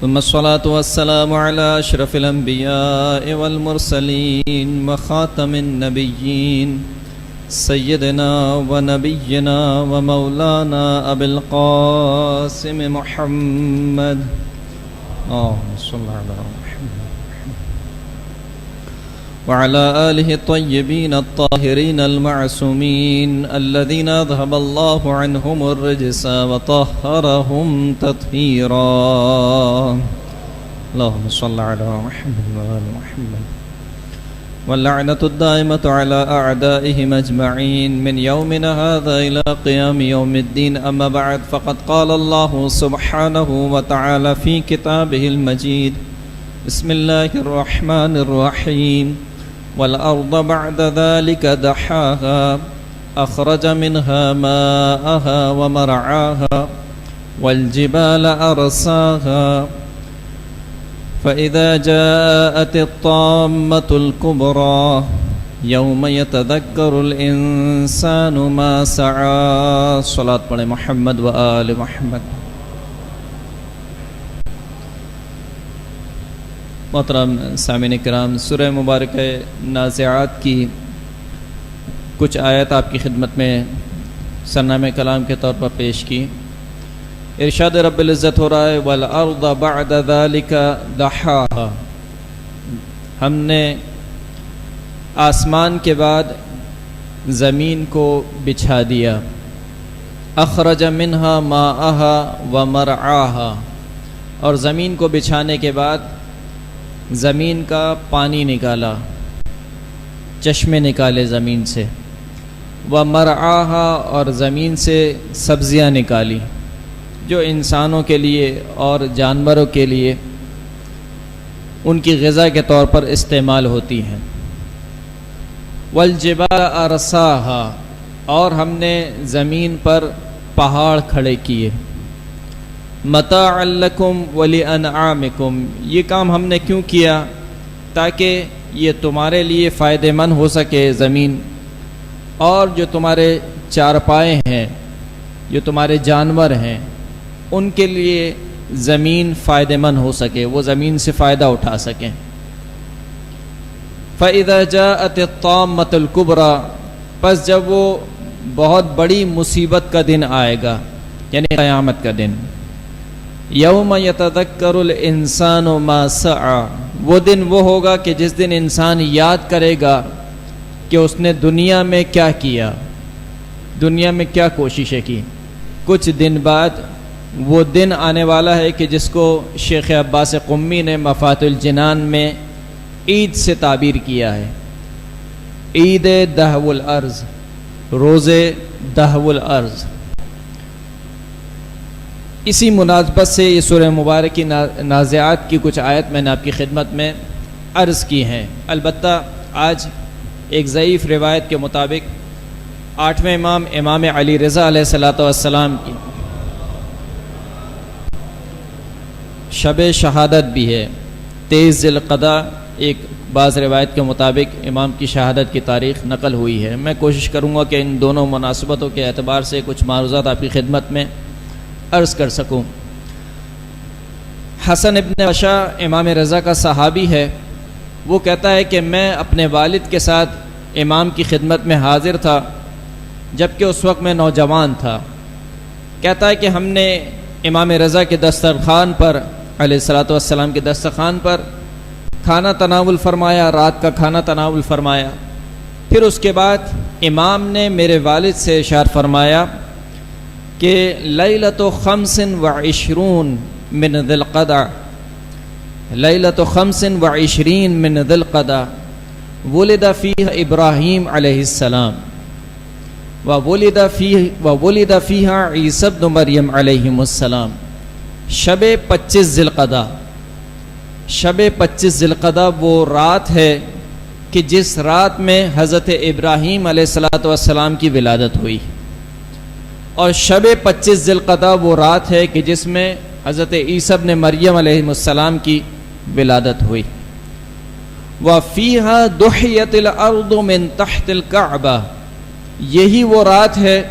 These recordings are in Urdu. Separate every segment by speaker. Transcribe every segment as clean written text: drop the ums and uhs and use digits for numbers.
Speaker 1: ثم الصلاة والسلام على أشرف الأنبياء والمرسلين وخاتم النبيين سيدنا ونبينا ومولانا أبي القاسم محمد اللهم صل على محمد وعلى آله الطيبين الطاهرين المعصومين الذين أذهب الله عنهم الرجس وطهرهم تطهيرا اللهم صل على محمد وآل محمد واللعنة الدائمة على أعدائهم أجمعين من يومنا هذا إلى قيام يوم الدين. أما بعد، فقد قال الله سبحانه وتعالى في كتابه المجيد: بسم الله الرحمن الرحيم والأرض بعد ذلك دحاها أخرج منها ماءها ومرعاها والجبال أرساها فإذا جاءت الطامة الكبرى يوم يتذكر الإنسان ما سعى. صلاة پڑھیں محمد و آل محمد. محترم سامعین کرام، سورہ مبارکہ نازعات کی کچھ آیات آپ کی خدمت میں سرنامہ کلام کے طور پر پیش کی. ارشاد رب العزت ہو رہا ہے والارض بعد ذلك دحاها. ہم نے آسمان کے بعد زمین کو بچھا دیا. اخرج منها ماءها ومرعاها. اور زمین کو بچھانے کے بعد زمین کا پانی نکالا، چشمے نکالے زمین سے. ومرعاها. اور زمین سے سبزیاں نکالی جو انسانوں کے لیے اور جانوروں کے لیے ان کی غذا کے طور پر استعمال ہوتی ہیں. والجبال ارساها. اور ہم نے زمین پر پہاڑ کھڑے کیے. متاعا لکم ولانعامکم. یہ کام ہم نے کیوں کیا؟ تاکہ یہ تمہارے لیے فائدہ مند ہو سکے زمین، اور جو تمہارے چارپائے ہیں، جو تمہارے جانور ہیں، ان کے لیے زمین فائدہ مند ہو سکے، وہ زمین سے فائدہ اٹھا سکیں. فَإِذَا جَاءَتِ الطَّامَّةُ الْكُبْرَى. پس جب وہ بہت بڑی مصیبت کا دن آئے گا، یعنی قیامت کا دن. یوم یتذکر الانسان ما سعی. وہ دن وہ ہوگا کہ جس دن انسان یاد کرے گا کہ اس نے دنیا میں کیا کیا، دنیا میں کیا کوششیں کی. کچھ دن بعد وہ دن آنے والا ہے کہ جس کو شیخ عباس قمی نے مفاتح الجنان میں عید سے تعبیر کیا ہے. عید دہو الارض، روز دہو الارض. اسی مناسبت سے یہ سورہ مبارک کی نازعات کی کچھ آیت میں نے آپ کی خدمت میں عرض کی ہیں. البتہ آج ایک ضعیف روایت کے مطابق 8ویں امام علی رضا علیہ السلام کی شب شہادت بھی ہے. 23 ذی القعدہ ایک بعض روایت کے مطابق امام کی شہادت کی تاریخ نقل ہوئی ہے. میں کوشش کروں گا کہ ان دونوں مناسبتوں کے اعتبار سے کچھ معروضات آپ کی خدمت میں عرض کر سکوں. حسن ابن بشا امام رضا کا صحابی ہے. وہ کہتا ہے کہ میں اپنے والد کے ساتھ امام کی خدمت میں حاضر تھا جبکہ اس وقت میں نوجوان تھا. کہتا ہے کہ ہم نے امام رضا کے دسترخوان پر علیہ الصلوۃ والسلام کے دسترخوان پر کھانا تناول فرمایا، رات کا کھانا تناول فرمایا. پھر اس کے بعد امام نے میرے والد سے ارشاد فرمایا کہ لیلۃ 25 من ذی القعدہ، لیلۃ 25 من ذی القعدہ ولد فیہ ابراہیم علیہ السلام وولد فیہا عیسی ابن مریم علیہ السلام. شب 25 ذی القعدہ، شب 25 ذی القعدہ وہ رات ہے کہ جس رات میں حضرت ابراہیم علیہ السلام کی ولادت ہوئی، اور شب 25 ذی القعدہ وہ رات ہے کہ جس میں حضرت عیسی ابن مریم علیہ السلام کی ولادت ہوئی. وَفِيهَا دُحِيَتِ الْأَرْضُ مِن تَحْتِ الْكَعْبَةِ. یہی وہ رات ہے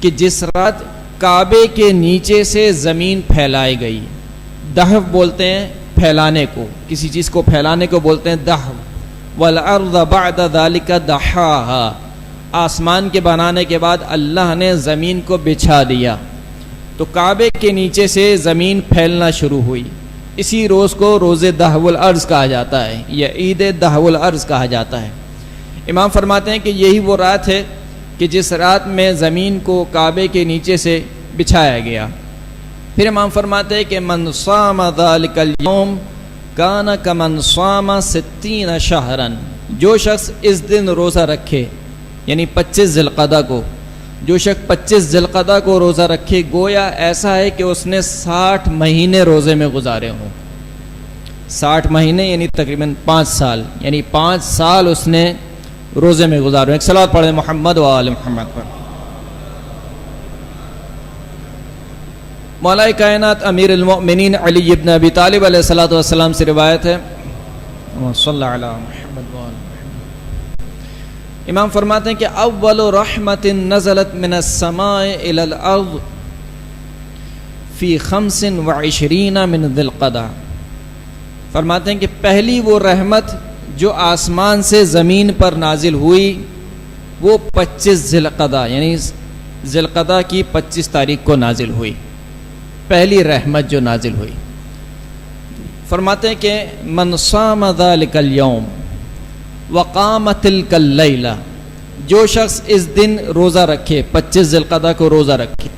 Speaker 1: کہ جس رات کعبے کے نیچے سے زمین پھیلائی گئی. دحو بولتے ہیں پھیلانے کو، کسی چیز کو پھیلانے کو بولتے ہیں دحو. والارض بعد ذلك دحاها، آسمان کے بنانے کے بعد اللہ نے زمین کو بچھا دیا، تو کعبے کے نیچے سے زمین پھیلنا شروع ہوئی. اسی روز کو روز دحو الارض کہا جاتا ہے یا عید دحو الارض کہا جاتا ہے. امام فرماتے ہیں کہ یہی وہ رات ہے کہ جس رات میں زمین کو کعبے کے نیچے سے بچھایا گیا. پھر امام فرماتے ہیں کہ من صام ذلك اليوم کان کمن صام 60 شہرا، جو شخص اس دن روزہ رکھے یعنی 25 ذی القعدہ کو، جو شخص 25 ذی القعدہ کو روزہ رکھے گویا ایسا ہے کہ اس نے 60 مہینے روزے میں گزارے ہوں. 60 مہینے یعنی تقریباً 5 سال، یعنی 5 سال اس نے روزے میں گزارے. ایک صلوات پڑھیں محمد و آل محمد پر. مولا کائنات امیر المؤمنین علی ابن ابی طالب علیہ الصلوۃ والسلام سے روایت ہے، صلی علی محمد و آل محمد. امام فرماتے ہیں کہ اول رحمت نزلت من السماء الى الارض فی 25 من ذی القعدہ. فرماتے ہیں کہ پہلی وہ رحمت جو آسمان سے زمین پر نازل ہوئی وہ 25 ذی القعدہ یعنی ذی القعدہ کی 25 تاریخ کو نازل ہوئی، پہلی رحمت جو نازل ہوئی. فرماتے ہیں کہ من صام ذلک اليوم وقام تلک اللیلہ، جو شخص اس دن روزہ رکھے 25 ذی القعدہ کو روزہ رکھے،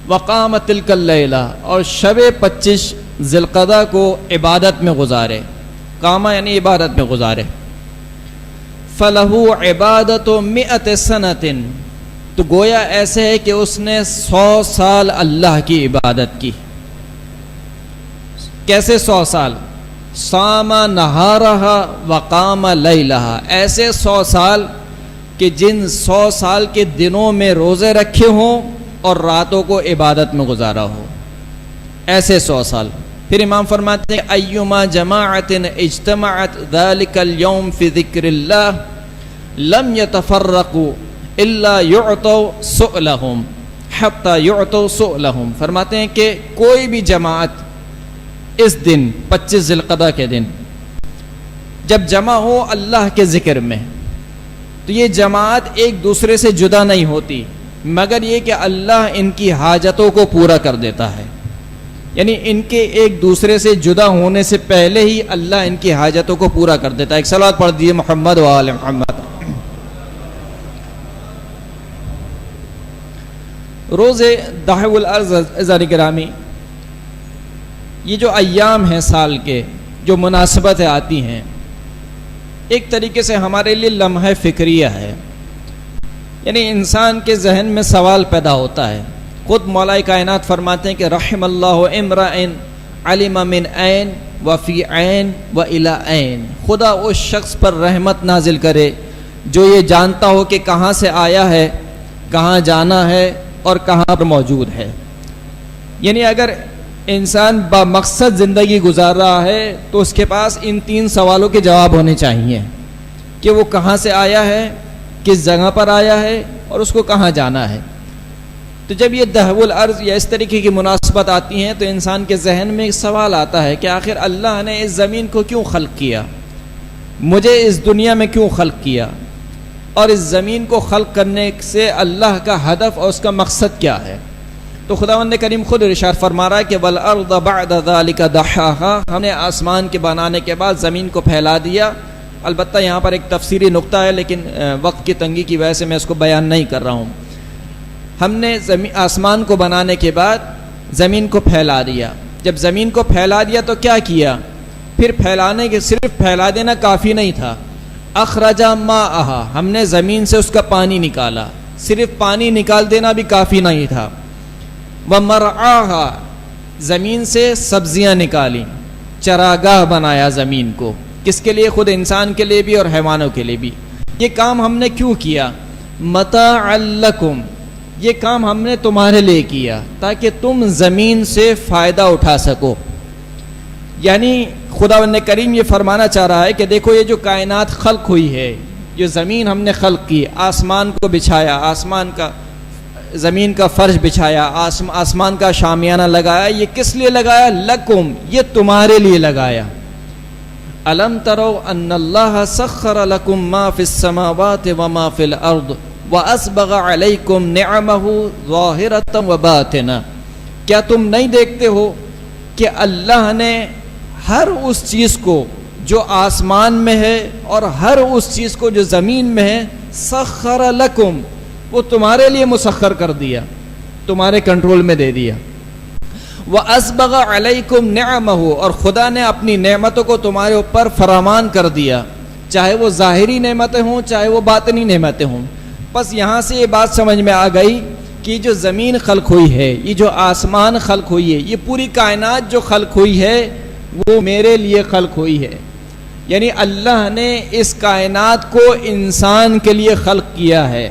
Speaker 1: وقام تلک اللیلہ اور شب 25 ذی القعدہ کو عبادت میں گزارے، قامہ یعنی عبادت میں گزارے، فلہ عبادت 100 سنۃ، تو گویا ایسے ہے کہ اس نے 100 سال اللہ کی عبادت کی. کیسے 100 سال؟ صام نہارہا وقام لیلہا، ایسے 100 سال کہ جن 100 سال کے دنوں میں روزے رکھے ہوں اور راتوں کو عبادت میں گزارا ہو، ایسے 100 سال. پھر امام فرماتے ہیں ایما جماعت اجتمعت ذلک اليوم فی ذکر اللہ لم یتفرقوا الا یعطوا سؤلہم حتی یعطوا سؤلہم. فرماتے ہیں کہ کوئی بھی جماعت اس دن 25 ذی القعدہ کے دن جب جمع ہو اللہ کے ذکر میں، تو یہ جماعت ایک دوسرے سے جدا نہیں ہوتی مگر یہ کہ اللہ ان کی حاجتوں کو پورا کر دیتا ہے. یعنی ان کے ایک دوسرے سے جدا ہونے سے پہلے ہی اللہ ان کی حاجتوں کو پورا کر دیتا ہے. ایک صلوات پڑھ دیجیے محمد و آل محمد. روز دحو الارض عزیزان گرامی، یہ جو ایام ہیں سال کے، جو مناسبتیں آتی ہیں، ایک طریقے سے ہمارے لیے لمحہ فکریہ ہے. یعنی انسان کے ذہن میں سوال پیدا ہوتا ہے. خود مولا کائنات فرماتے ہیں کہ رحم اللہ امرئن علم من عین وفی عین و الی عین، خدا اس شخص پر رحمت نازل کرے جو یہ جانتا ہو کہ کہاں سے آیا ہے، کہاں جانا ہے اور کہاں پر موجود ہے. یعنی اگر انسان با مقصد زندگی گزار رہا ہے تو اس کے پاس ان 3 سوالوں کے جواب ہونے چاہیے کہ وہ کہاں سے آیا ہے، کس جگہ پر آیا ہے اور اس کو کہاں جانا ہے. تو جب یہ دحو الارض یا اس طریقے کی مناسبت آتی ہیں تو انسان کے ذہن میں ایک سوال آتا ہے کہ آخر اللہ نے اس زمین کو کیوں خلق کیا، مجھے اس دنیا میں کیوں خلق کیا، اور اس زمین کو خلق کرنے سے اللہ کا ہدف اور اس کا مقصد کیا ہے. تو خداوند کریم خود ارشاد فرما رہا ہے کہ والارض بعد ذلك دحاها، ہم نے آسمان کے بنانے کے بعد زمین کو پھیلا دیا. البتہ یہاں پر ایک تفسیری نقطہ ہے لیکن وقت کی تنگی کی وجہ سے میں اس کو بیان نہیں کر رہا ہوں. ہم نے آسمان کو بنانے کے بعد زمین کو پھیلا دیا. جب زمین کو پھیلا دیا تو کیا کیا؟ پھر پھیلانے کے صرف پھیلا دینا کافی نہیں تھا. اخرج ماءھا، ہم نے زمین سے اس کا پانی نکالا. صرف پانی نکال دینا بھی کافی نہیں تھا. ومرعاھا، زمین سے سبزیاں نکالی، چراگاہ بنایا زمین کو. کس کے لیے؟ خود انسان کے لیے بھی اور حیوانوں کے لیے بھی. یہ کام ہم نے کیوں کیا؟ متاعا لکم، یہ کام ہم نے تمہارے لیے کیا تاکہ تم زمین سے فائدہ اٹھا سکو. یعنی خداوند کریم یہ فرمانا چاہ رہا ہے کہ دیکھو یہ جو کائنات خلق ہوئی ہے، یہ زمین ہم نے خلق کی، آسمان کو بچھایا، آسمان کا زمین کا فرش بچھایا، آسمان کا شامیانہ لگایا، یہ کس لیے لگایا؟ لکم، یہ تمہارے لیے لگایا۔ الم تروا ان اللہ سخر لکم ما فی السماوات وما فی الارض واسبغ علیکم نعمہ ظاہرۃ وباطنہ، کیا تم نہیں دیکھتے ہو کہ اللہ نے ہر اس چیز کو جو آسمان میں ہے اور ہر اس چیز کو جو زمین میں ہے، سخر لکم، وہ تمہارے لیے مسخر کر دیا، تمہارے کنٹرول میں دے دیا۔ وَأَسْبَغَ عَلَيْكُمْ نِعَمَهُ، اور خدا نے اپنی نعمتوں کو تمہارے اوپر فراوان کر دیا، چاہے وہ ظاہری نعمتیں ہوں چاہے وہ باطنی نعمتیں ہوں۔ بس یہاں سے یہ بات سمجھ میں آ گئی کہ جو زمین خلق ہوئی ہے، یہ جو آسمان خلق ہوئی ہے، یہ پوری کائنات جو خلق ہوئی ہے وہ میرے لیے خلق ہوئی ہے۔ یعنی اللہ نے اس کائنات کو انسان کے لیے خلق کیا ہے،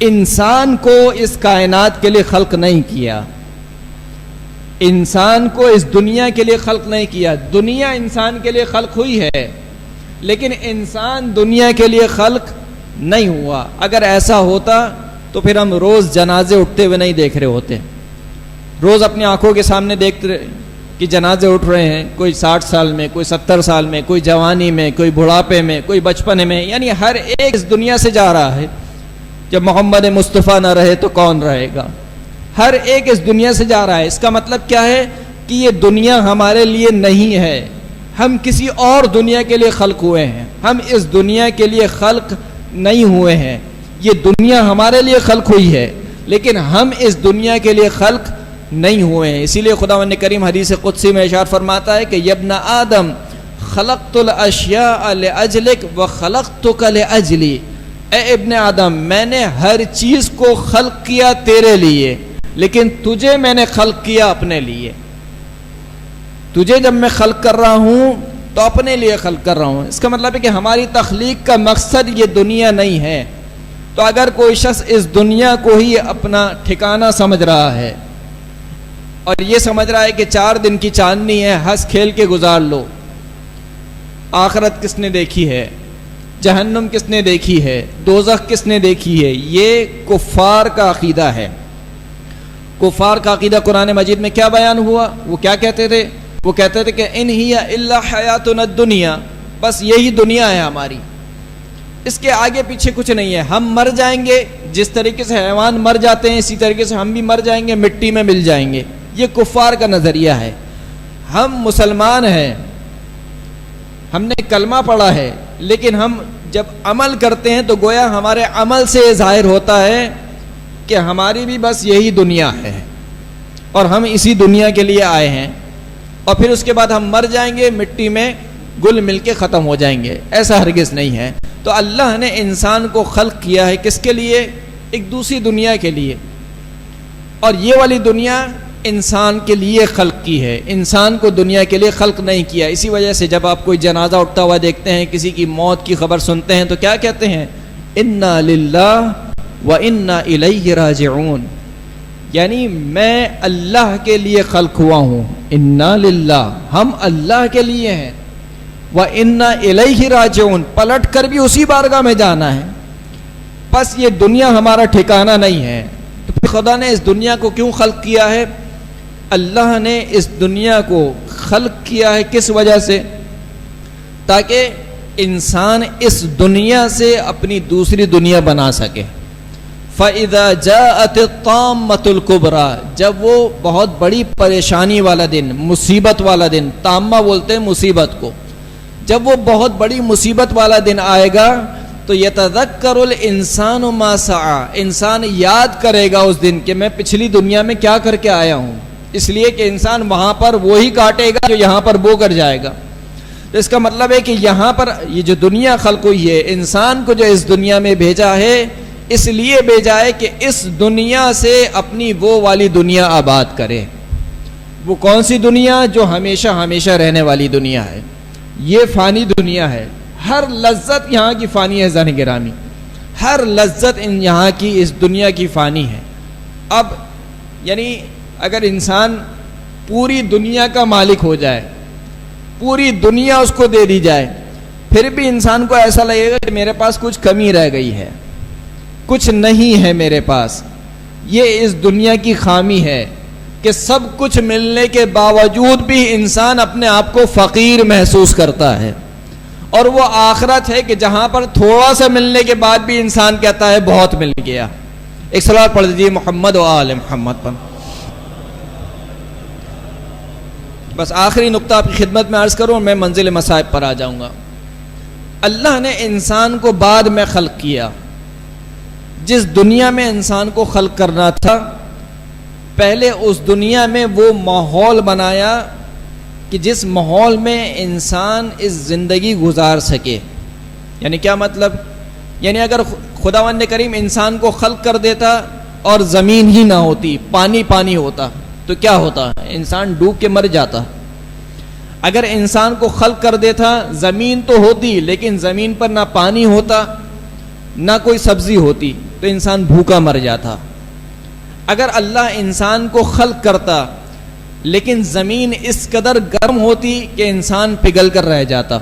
Speaker 1: انسان کو اس کائنات کے لیے خلق نہیں کیا، انسان کو اس دنیا کے لیے خلق نہیں کیا۔ دنیا انسان کے لیے خلق ہوئی ہے لیکن انسان دنیا کے لیے خلق نہیں ہوا۔ اگر ایسا ہوتا تو پھر ہم روز جنازے اٹھتے ہوئے نہیں دیکھ رہے ہوتے، روز اپنی آنکھوں کے سامنے دیکھتے رہے کہ جنازے اٹھ رہے ہیں، کوئی 60 سال میں، کوئی 70 سال میں، کوئی جوانی میں، کوئی بڑھاپے میں، کوئی بچپنے میں، یعنی ہر ایک اس دنیا سے جا رہا ہے۔ جب محمد مصطفیٰ نہ رہے تو کون رہے گا؟ ہر ایک اس دنیا سے جا رہا ہے۔ اس کا مطلب کیا ہے کہ یہ دنیا ہمارے لیے نہیں ہے، ہم کسی اور دنیا کے لیے خلق ہوئے ہیں، ہم اس دنیا کے لیے خلق نہیں ہوئے ہیں۔ یہ دنیا ہمارے لیے خلق ہوئی ہے لیکن ہم اس دنیا کے لیے خلق نہیں ہوئے ہیں۔ اسی لیے خداوند کریم حدیث قدسی میں ارشاد فرماتا ہے کہ یا ابن آدم خلقت الاشیاء لاجلک وخلقتک لاجلی، اے ابن آدم میں نے ہر چیز کو خلق کیا تیرے لیے لیکن تجھے میں نے خلق کیا اپنے لیے۔ تجھے جب میں خلق کر رہا ہوں تو اپنے لیے خلق کر رہا ہوں۔ اس کا مطلب ہے کہ ہماری تخلیق کا مقصد یہ دنیا نہیں ہے۔ تو اگر کوئی شخص اس دنیا کو ہی اپنا ٹھکانہ سمجھ رہا ہے اور یہ سمجھ رہا ہے کہ 4 دن کی چاندنی ہے، ہنس کھیل کے گزار لو، آخرت کس نے دیکھی ہے، جہنم کس نے دیکھی ہے، دوزخ کس نے دیکھی ہے، یہ کفار کا عقیدہ ہے۔ کفار کا عقیدہ قرآن مجید میں کیا بیان ہوا؟ وہ کیا کہتے تھے؟ وہ کہتے تھے کہ ان ہی الا حیاتنا الدنیا، بس یہی دنیا ہے ہماری، اس کے آگے پیچھے کچھ نہیں ہے۔ ہم مر جائیں گے، جس طریقے سے حیوان مر جاتے ہیں اسی طریقے سے ہم بھی مر جائیں گے، مٹی میں مل جائیں گے۔ یہ کفار کا نظریہ ہے۔ ہم مسلمان ہیں، ہم نے کلمہ پڑھا ہے، لیکن ہم جب عمل کرتے ہیں تو گویا ہمارے عمل سے ظاہر ہوتا ہے کہ ہماری بھی بس یہی دنیا ہے اور ہم اسی دنیا کے لیے آئے ہیں، اور پھر اس کے بعد ہم مر جائیں گے، مٹی میں گل مل کے ختم ہو جائیں گے۔ ایسا ہرگز نہیں ہے۔ تو اللہ نے انسان کو خلق کیا ہے کس کے لیے؟ ایک دوسری دنیا کے لیے، اور یہ والی دنیا انسان کے لیے خلق کی ہے، انسان کو دنیا کے لیے خلق نہیں کیا۔ اسی وجہ سے جب آپ کوئی جنازہ اٹھتا ہوا دیکھتے ہیں، کسی کی موت کی خبر سنتے ہیں تو کیا کہتے ہیں؟ انا للہ و انا الیہ راجعون، یعنی میں اللہ کے لیے خلق ہوا ہوں، انا للہ، ہم اللہ کے لیے ہیں، و انا الیہ راجعون، پلٹ کر بھی اسی بارگاہ میں جانا ہے۔ بس یہ دنیا ہمارا ٹھکانہ نہیں ہے۔ تو پھر خدا نے اس دنیا کو کیوں خلق کیا ہے؟ اللہ نے اس دنیا کو خلق کیا ہے کس وجہ سے؟ تاکہ انسان اس دنیا سے اپنی دوسری دنیا بنا سکے۔ فَإِذَا جَاءَتِ الطَّامَّةُ الْكُبْرَى، جب وہ بہت بڑی پریشانی والا دن، مصیبت والا دن، طامہ بولتے ہیں مصیبت کو، جب وہ بہت بڑی مصیبت والا دن آئے گا تو يَتَذَكَّرُ الْإِنسَانُ مَا سَعَى، انسان یاد کرے گا اس دن کہ میں پچھلی دنیا میں کیا کر کے آیا ہوں، اس لیے کہ انسان وہاں پر وہی کاٹے گا جو یہاں پر بو کر جائے گا۔ تو اس کا مطلب ہے کہ یہاں پر یہ جو دنیا خلق ہوئی ہے، انسان کو جو اس دنیا میں بھیجا ہے اس لیے بھیجا ہے کہ اس دنیا سے اپنی وہ والی دنیا آباد کرے۔ وہ کون سی دنیا؟ جو ہمیشہ ہمیشہ رہنے والی دنیا ہے۔ یہ فانی دنیا ہے، ہر لذت یہاں کی فانی ہے زن گرامی، ہر لذت یہاں کی اس دنیا کی فانی ہے۔ اب یعنی اگر انسان پوری دنیا کا مالک ہو جائے، پوری دنیا اس کو دے دی جائے، پھر بھی انسان کو ایسا لگے گا کہ میرے پاس کچھ کمی رہ گئی ہے، کچھ نہیں ہے میرے پاس۔ یہ اس دنیا کی خامی ہے کہ سب کچھ ملنے کے باوجود بھی انسان اپنے آپ کو فقیر محسوس کرتا ہے، اور وہ آخرت ہے کہ جہاں پر تھوڑا سا ملنے کے بعد بھی انسان کہتا ہے بہت مل گیا۔ ایک صلوات پڑھ دیجیے محمد و آل محمد پر۔ بس آخری نقطہ آپ کی خدمت میں عرض کروں اور میں منزل مصائب پر آ جاؤں گا۔ اللہ نے انسان کو بعد میں خلق کیا۔ جس دنیا میں انسان کو خلق کرنا تھا، پہلے اس دنیا میں وہ ماحول بنایا کہ جس ماحول میں انسان اس زندگی گزار سکے۔ یعنی کیا مطلب؟ یعنی اگر خداوند کریم انسان کو خلق کر دیتا اور زمین ہی نہ ہوتی، پانی پانی ہوتا، تو کیا ہوتا؟ انسان ڈوب کے مر جاتا۔ اگر انسان کو خلق کر دیتا، زمین تو ہوتی لیکن زمین پر نہ پانی ہوتا نہ کوئی سبزی ہوتی، تو انسان بھوکا مر جاتا۔ اگر اللہ انسان کو خلق کرتا لیکن زمین اس قدر گرم ہوتی کہ انسان پگھل کر رہ جاتا،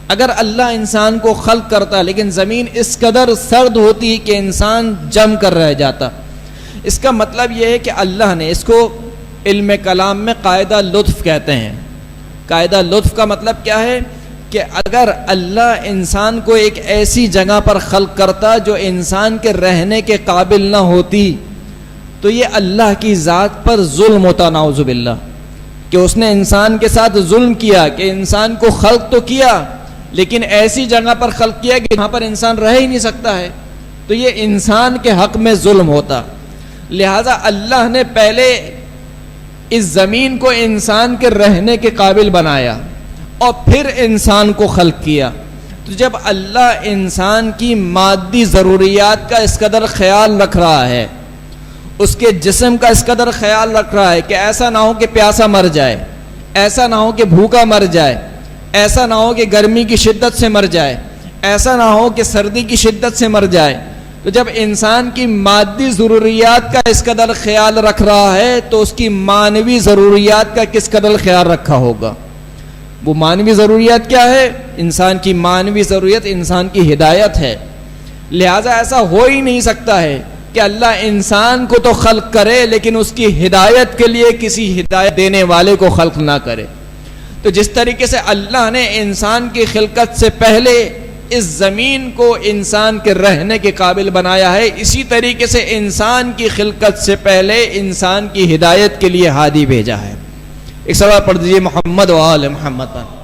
Speaker 1: اگر اللہ انسان کو خلق کرتا لیکن زمین اس قدر سرد ہوتی کہ انسان جم کر رہ جاتا۔ اس کا مطلب یہ ہے کہ اللہ نے، اس کو علم کلام میں قاعدہ لطف کہتے ہیں۔ قاعدہ لطف کا مطلب کیا ہے؟ کہ اگر اللہ انسان کو ایک ایسی جگہ پر خلق کرتا جو انسان کے رہنے کے قابل نہ ہوتی، تو یہ اللہ کی ذات پر ظلم ہوتا، نعوذ باللہ، کہ اس نے انسان کے ساتھ ظلم کیا کہ انسان کو خلق تو کیا لیکن ایسی جگہ پر خلق کیا کہ جہاں پر انسان رہ ہی نہیں سکتا ہے، تو یہ انسان کے حق میں ظلم ہوتا۔ لہذا اللہ نے پہلے اس زمین کو انسان کے رہنے کے قابل بنایا اور پھر انسان کو خلق کیا۔ تو جب اللہ انسان کی مادی ضروریات کا اس قدر خیال رکھ رہا ہے، اس کے جسم کا اس قدر خیال رکھ رہا ہے کہ ایسا نہ ہو کہ پیاسا مر جائے، ایسا نہ ہو کہ بھوکا مر جائے، ایسا نہ ہو کہ گرمی کی شدت سے مر جائے، ایسا نہ ہو کہ سردی کی شدت سے مر جائے، تو جب انسان کی مادی ضروریات کا اس قدر خیال رکھ رہا ہے تو اس کی معنوی ضروریات کا کس قدر خیال رکھا ہوگا؟ وہ معنوی ضروریات کیا ہے؟ انسان کی معنوی ضرورت انسان کی ہدایت ہے۔ لہذا ایسا ہو ہی نہیں سکتا ہے کہ اللہ انسان کو تو خلق کرے لیکن اس کی ہدایت کے لیے کسی ہدایت دینے والے کو خلق نہ کرے۔ تو جس طریقے سے اللہ نے انسان کی خلقت سے پہلے اس زمین کو انسان کے رہنے کے قابل بنایا ہے، اسی طریقے سے انسان کی خلقت سے پہلے انسان کی ہدایت کے لیے ہادی بھیجا ہے۔ ایک سوال پڑھ دیجیے محمد و آل محمد پر۔